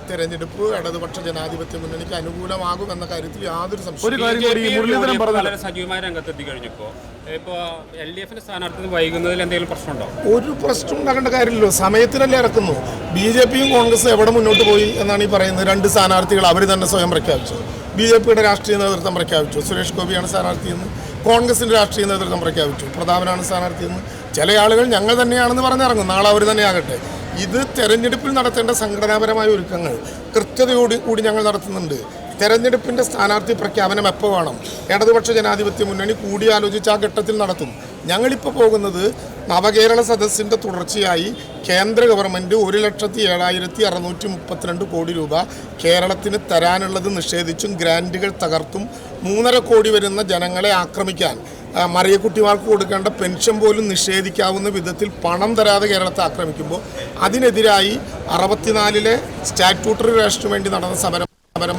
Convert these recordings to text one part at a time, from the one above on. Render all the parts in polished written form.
തെരഞ്ഞെടുപ്പ് ഇടതുപക്ഷ ജനാധിപത്യ മുന്നണിക്ക് അനുകൂലമാകുമെന്ന കാര്യത്തിൽ യാതൊരു സംശയവും സജീവമായ രംഗത്തെത്തി കഴിഞ്ഞപ്പോൾ ഇപ്പോൾ LDF സ്ഥാനാർത്ഥി വൈകുന്നതിൽ എന്തെങ്കിലും പ്രശ്നമുണ്ടോ? ഒരു പ്രശ്നം ഉണ്ടാകേണ്ട കാര്യമില്ലല്ലോ, സമയത്തിനല്ലേ ഇറക്കുന്നു. BJPയും കോൺഗ്രസും എവിടെ മുന്നോട്ട് പോയി എന്നാണ് ഈ പറയുന്നത്. 2 സ്ഥാനാർത്ഥികൾ അവർ തന്നെ സ്വയം പ്രഖ്യാപിച്ചു. BJPയുടെ രാഷ്ട്രീയ നേതൃത്വം പ്രഖ്യാപിച്ചു, സുരേഷ് ഗോപിയാണ് സ്ഥാനാർത്ഥിയെന്ന്. കോൺഗ്രസിൻ്റെ രാഷ്ട്രീയ നേതൃത്വം പ്രഖ്യാപിച്ചു, പ്രതാപനാണ് സ്ഥാനാർത്ഥിയെന്ന്. ചില ആളുകൾ ഞങ്ങൾ തന്നെയാണെന്ന് പറഞ്ഞിറങ്ങും, നാളെ അവർ തന്നെ ആകട്ടെ. ഇത് തെരഞ്ഞെടുപ്പിൽ നടത്തേണ്ട സംഘടനാപരമായ ഒരുക്കങ്ങൾ കൃത്യതയോടുകൂടി ഞങ്ങൾ നടത്തുന്നുണ്ട്. തെരഞ്ഞെടുപ്പിൻ്റെ സ്ഥാനാർത്ഥി പ്രഖ്യാപനം എപ്പോൾ വേണം? ഇടതുപക്ഷ ജനാധിപത്യ മുന്നണി കൂടിയാലോചിച്ച് ആ ഘട്ടത്തിൽ നടത്തും. ഞങ്ങളിപ്പോൾ പോകുന്നത് നവകേരള സദസ്സിൻ്റെ തുടർച്ചയായി കേന്ദ്ര ഗവൺമെൻറ് 1,07,632 കോടി രൂപ കേരളത്തിന് തരാനുള്ളത് നിഷേധിച്ചും ഗ്രാൻറ്റുകൾ തകർത്തും 3.5 കോടി വരുന്ന ജനങ്ങളെ ആക്രമിക്കാൻ, മറിയക്കുട്ടിമാർക്ക് കൊടുക്കേണ്ട പെൻഷൻ പോലും നിഷേധിക്കാവുന്ന വിധത്തിൽ പണം തരാതെ കേരളത്തെ ആക്രമിക്കുമ്പോൾ അതിനെതിരായി 64-ലെ സ്റ്റാറ്റ്യൂട്ടറി രജിസ്റ്ററിന് വേണ്ടി നടന്ന സമരം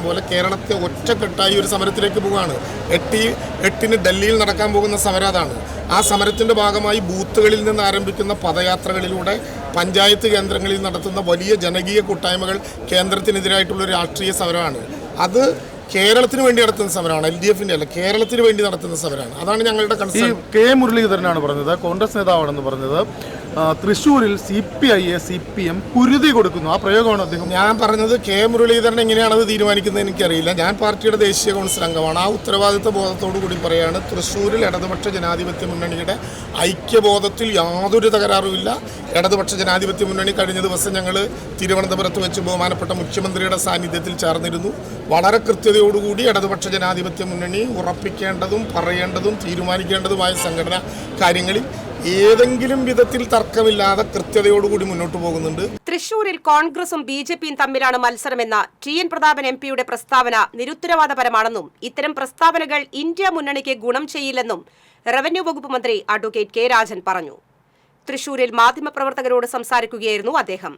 പോലെ കേരളത്തെ ഒറ്റക്കെട്ടായി ഒരു സമരത്തിലേക്ക് പോവുകയാണ്. 8-ന് ഡൽഹിയിൽ നടക്കാൻ പോകുന്ന സമരം അതാണ്. ആ സമരത്തിൻ്റെ ഭാഗമായി ബൂത്തുകളിൽ നിന്ന് ആരംഭിക്കുന്ന പദയാത്രകളിലൂടെ പഞ്ചായത്ത് കേന്ദ്രങ്ങളിൽ നടത്തുന്ന വലിയ ജനകീയ കൂട്ടായ്മകൾ കേന്ദ്രത്തിനെതിരായിട്ടുള്ള രാഷ്ട്രീയ സമരമാണ്. അത് കേരളത്തിന് വേണ്ടി നടത്തുന്ന സമരമാണ്, LDFൻ്റെ അല്ല, കേരളത്തിന് വേണ്ടി നടത്തുന്ന സമരമാണ്. അതാണ് ഞങ്ങളുടെ കൺസേൺ. K മുരളീധരനാണ് പറഞ്ഞത്, കോൺഗ്രസ് നേതാവാണെന്ന് പറഞ്ഞത്. തൃശ്ശൂരിൽ CPM കുരുതി കൊടുക്കുന്നു, ആ പ്രയോഗമാണ് അദ്ദേഹം. ഞാൻ പറഞ്ഞത് K മുരളീധരൻ എങ്ങനെയാണത് തീരുമാനിക്കുന്നത് എനിക്കറിയില്ല. ഞാൻ പാർട്ടിയുടെ ദേശീയ കൗൺസിൽ അംഗമാണ്. ആ ഉത്തരവാദിത്വ ബോധത്തോടു കൂടി പറയുകയാണ്, തൃശ്ശൂരിൽ ഇടതുപക്ഷ ജനാധിപത്യ മുന്നണിയുടെ ഐക്യബോധത്തിൽ യാതൊരു തകരാറുമില്ല. ഇടതുപക്ഷ ജനാധിപത്യ മുന്നണി കഴിഞ്ഞ ദിവസം ഞങ്ങൾ തിരുവനന്തപുരത്ത് വെച്ച് ബഹുമാനപ്പെട്ട മുഖ്യമന്ത്രിയുടെ സാന്നിധ്യത്തിൽ ചേർന്നിരുന്നു. വളരെ കൃത്യതയോടുകൂടി ഇടതുപക്ഷ ജനാധിപത്യ മുന്നണി ഉറപ്പിക്കേണ്ടതും പറയേണ്ടതും തീരുമാനിക്കേണ്ടതുമായ സംഘടനാ കാര്യങ്ങളിൽ ഏതെങ്കിലും വിധത്തിൽ തർക്കമില്ലാതെ കൃത്യതയോടുകൂടി മുന്നോട്ട് പോകുന്നുണ്ട്. തൃശൂരിൽ കോൺഗ്രസും BJPയും തമ്മിലാണ് മത്സരമെന്ന TN പ്രതാപൻ MP പ്രസ്താവന നിരുത്തരവാദപരമാണെന്നും ഇത്തരം പ്രസ്താവനകൾ ഇന്ത്യ മുന്നണിക്ക് ഗുണം ചെയ്യില്ലെന്നും റവന്യൂ വകുപ്പ് മന്ത്രി അഡ്വക്കേറ്റ് K രാജൻ പറഞ്ഞു. തൃശൂരിൽ മാധ്യമപ്രവർത്തകരോട് സംസാരിക്കുകയായിരുന്നു അദ്ദേഹം.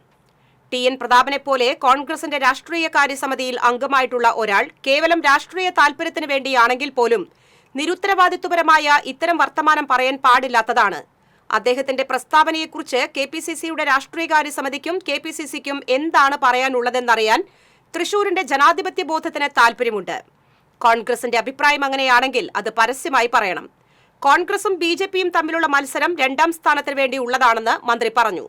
TN പ്രതാപനെപ്പോലെ കോൺഗ്രസിന്റെ രാഷ്ട്രീയ കാര്യസമിതിയിൽ അംഗമായിട്ടുള്ള ഒരാൾ കേവലം രാഷ്ട്രീയ താൽപര്യത്തിന് വേണ്ടിയാണെങ്കിൽ പോലും നിരുത്തരവാദിത്വപരമായ ഇത്തരം വർത്തമാനം പറയാൻ പാടില്ലാത്തതാണ്. അദ്ദേഹത്തിന്റെ പ്രസ്താവനയെക്കുറിച്ച് KPCCയുടെ രാഷ്ട്രീയകാര്യ സമിതിക്കും KPCCക്കും എന്താണ് പറയാനുള്ളതെന്നറിയാൻ തൃശൂരിന്റെ ജനാധിപത്യ ബോധത്തിന് താൽപര്യമുണ്ട്. കോൺഗ്രസിന്റെ അഭിപ്രായം അങ്ങനെയാണെങ്കിൽ അത് പരസ്യമായി പറയണം. കോൺഗ്രസും BJPയും തമ്മിലുള്ള മത്സരം 2ാം സ്ഥാനത്തിന് വേണ്ടി ഉള്ളതാണെന്ന് മന്ത്രി പറഞ്ഞു.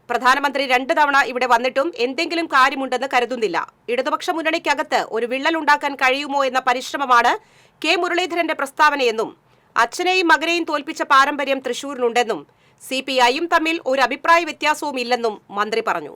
പ്രധാനമന്ത്രി 2 തവണ ഇവിടെ വന്നിട്ടും എന്തെങ്കിലും കാര്യമുണ്ടെന്ന് കരുതുന്നില്ല. ഇടതുപക്ഷ മുന്നണിക്കകത്ത് ഒരു വിള്ളലുണ്ടാക്കാൻ കഴിയുമോ എന്ന പരിശ്രമമാണ് K മുരളീധരന്റെ പ്രസ്താവനയെന്നും അച്ഛനെയും മകനെയും തോൽപ്പിച്ച പാരമ്പര്യം തൃശൂരിനുണ്ടെന്നും CPIയും തമ്മിൽ ഒരു അഭിപ്രായ വ്യത്യാസവും ഇല്ലെന്നും മന്ത്രി പറഞ്ഞു.